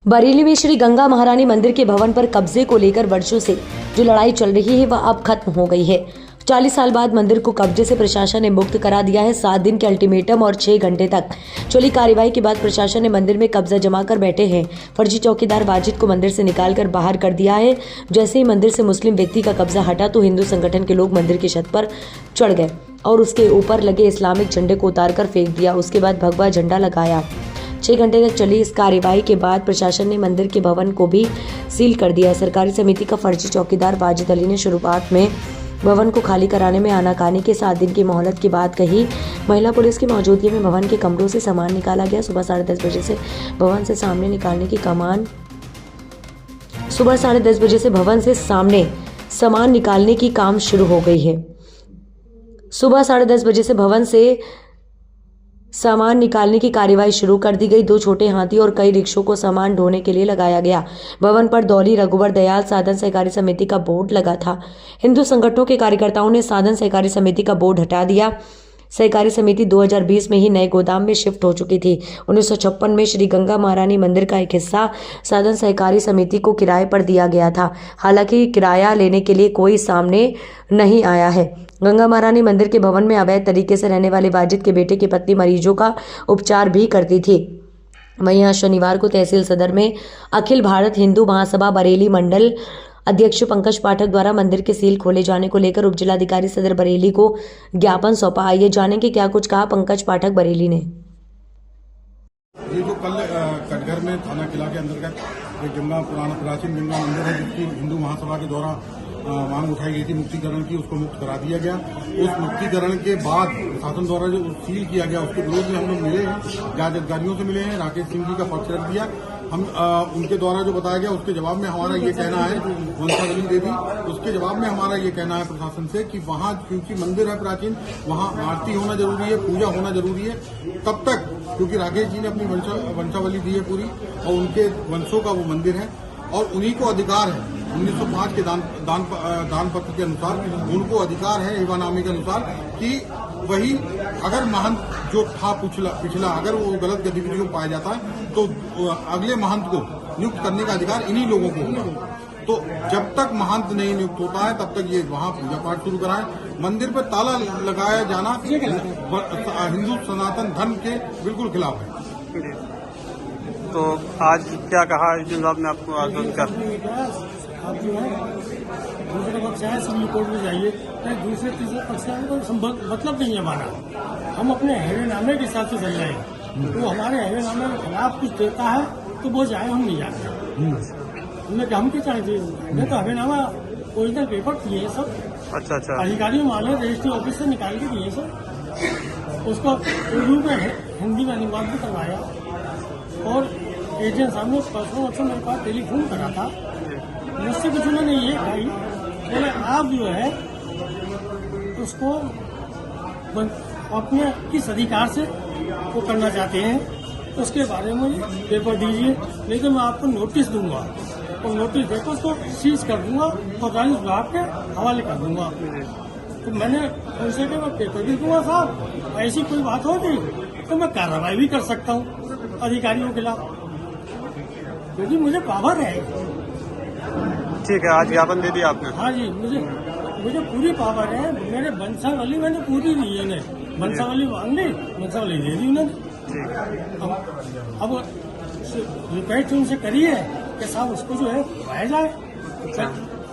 बरेली में श्री गंगा महारानी मंदिर के भवन पर कब्जे को लेकर वर्षों से जो लड़ाई चल रही है वह अब खत्म हो गई है। 40 साल बाद मंदिर को कब्जे से प्रशासन ने मुक्त करा दिया है। 7 दिन के अल्टीमेटम और 6 घंटे तक चली कार्रवाई के बाद प्रशासन ने मंदिर में कब्जा जमा कर बैठे हैं फर्जी चौकीदार वाजिद को मंदिर से निकालकर बाहर कर दिया है। जैसे ही मंदिर से मुस्लिम व्यक्ति का कब्जा हटा तो हिंदू संगठन के लोग मंदिर की छत पर चढ़ गए और उसके ऊपर लगे इस्लामिक झंडे को उतारकर फेंक दिया। उसके बाद भगवा झंडा लगाया। 6 घंटे तक चली इस कार्रवाई के बाद प्रशासन ने मंदिर के भवन को भी सील कर दिया है। सरकारी समिति का फर्जी चौकीदार वाजिद अली ने शुरुआत में भवन को खाली कराने में आनाकानी के 7 दिन की मोहलत की बात कही। महिला पुलिस की मौजूदगी में भवन के कमरों से सामान निकाला गया। सुबह 10:30 बजे से भवन से सामने निकालने की कमान सुबह 10:30 बजे से भवन से सामने सामान निकालने की काम शुरू हो गई है। सुबह 10:30 बजे से भवन से सामान निकालने की कार्रवाई शुरू कर दी गई। 2 छोटे हाथी और कई रिक्शों को सामान ढोने के लिए लगाया गया। भवन पर दौली रघुवर दयाल साधन सहकारी समिति का बोर्ड लगा था। हिंदू संगठनों के कार्यकर्ताओं ने साधन सहकारी समिति का बोर्ड हटा दिया। सहकारी समिति 2020 में ही नए गोदाम में शिफ्ट हो चुकी थी। 1956 में श्री गंगा महारानी मंदिर का एक हिस्सा साधन सहकारी समिति को किराए पर दिया गया था। हालांकि किराया लेने के लिए कोई सामने नहीं आया है। गंगा महारानी मंदिर के भवन में अवैध तरीके से रहने वाले वाजिद के बेटे की पत्नी मरीजों का उपचार भी करती थी। वहीं आज शनिवार को तहसील सदर में अखिल भारत हिंदू महासभा बरेली मंडल अध्यक्ष पंकज पाठक द्वारा मंदिर के सील खोले जाने को लेकर उपजिलाधिकारी सदर बरेली को ज्ञापन सौंपा। आइए जानेंगे क्या कुछ कहा पंकज पाठक बरेली ने। ये जो कल कटघर में थाना किला के अंतर्गत एक गंगा प्राचीन गंगा मंदिर है जिसकी हिंदू महासभा के द्वारा मांग उठाई गई थी मुक्तिकरण की, उसको मुक्त करा दिया गया। उस मुक्तिकरण के बाद प्रशासन द्वारा जो सील किया गया उसके विरोध में हम लोग मिले हैं, जांच अधिकारियों से मिले हैं। राकेश सिंह जी का पक्ष रख दिया। हम उनके द्वारा जो बताया गया उसके जवाब में हमारा ये कहना है, वंशावली देवी, उसके जवाब में हमारा ये कहना है प्रशासन से कि वहाँ क्योंकि मंदिर है प्राचीन, वहाँ आरती होना जरूरी है, पूजा होना जरूरी है। तब तक क्योंकि राकेश जी ने अपनी वंशावली दी है पूरी और उनके वंशों का वो मंदिर है और उन्हीं को अधिकार है 1905 के दान पत्र के अनुसार उनको अधिकार है एवानामे के अनुसार कि वही अगर महंत जो था पिछला अगर वो गलत गतिविधियों में पाया जाता है तो अगले महंत को नियुक्त करने का अधिकार इन्हीं लोगों को होगा। तो जब तक महंत नहीं नियुक्त होता है तब तक ये वहाँ पूजा पाठ शुरू कराएं। मंदिर पर ताला लगाया जाना हिंदू सनातन धर्म के बिल्कुल खिलाफ है। तो आज क्या कहा इस जवाब में आपको आंदोलन कर आप जो है दूसरे पक्ष आए सिविल कोर्ट में जाइए, दूसरे तीसरे पक्ष आए कोई मतलब नहीं है हमारा। हम अपने हैवेनामे के हिसाब से चल रहे हैं। तो हमारे हैवेनामे के खिलाफ कुछ देता है तो वो जाए, हम नहीं जाते। हमने क्या हम क्या चाहिए? हमने तो हैवेनामा ओरिजिनल पेपर किए हैं सब। अच्छा अधिकारियों माले रजिस्ट्री ऑफिस से निकाल के दिए सब। उसको उर्दू में हिंदी में अनुवाद भी करवाया और एजेंट साहब ने परसों मेरे पास टेलीफोन करा था। मुझसे कुछ उन्होंने ये कही, बोले आप जो है उसको अपने किस अधिकार से वो करना चाहते हैं उसके बारे में पेपर दीजिए, नहीं तो मैं आपको नोटिस दूंगा और नोटिस देकर उसको सीज कर दूंगा और राजस्व विभाग के हवाले कर दूंगा। तो मैंने उनसे कहा मैं पेपर भी दूंगा साहब, ऐसी कोई बात होगी तो मैं कार्रवाई भी कर सकता हूँ अधिकारियों के खिलाफ, क्योंकि मुझे पावर है। ठीक है, आज ज्ञापन दे दिया आपने? हाँ जी, मुझे पूरी पावर है। मेरे वंशावली मैंने पूरी दी है, वंशावली मांग ली, वंशावली दे दी उन्होंने। अब रिक्वेस्ट उनसे करी है कि साहब उसको जो है पाया जाए।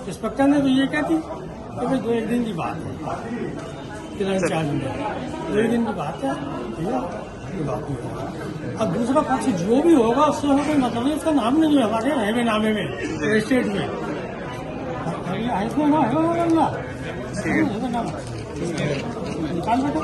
इंस्पेक्टर ने तो ये कहती कि भाई 2-1 दिन की बात है, किला इंचार्ज में 2-1 दिन की बात है भैया, बात नहीं। अब दूसरा पक्ष जो भी होगा उससे हमें कोई मतलब नहीं, उसका नाम नहीं है हमारे हैवेनामे में रजिस्ट्रेट में निकाल बेटा।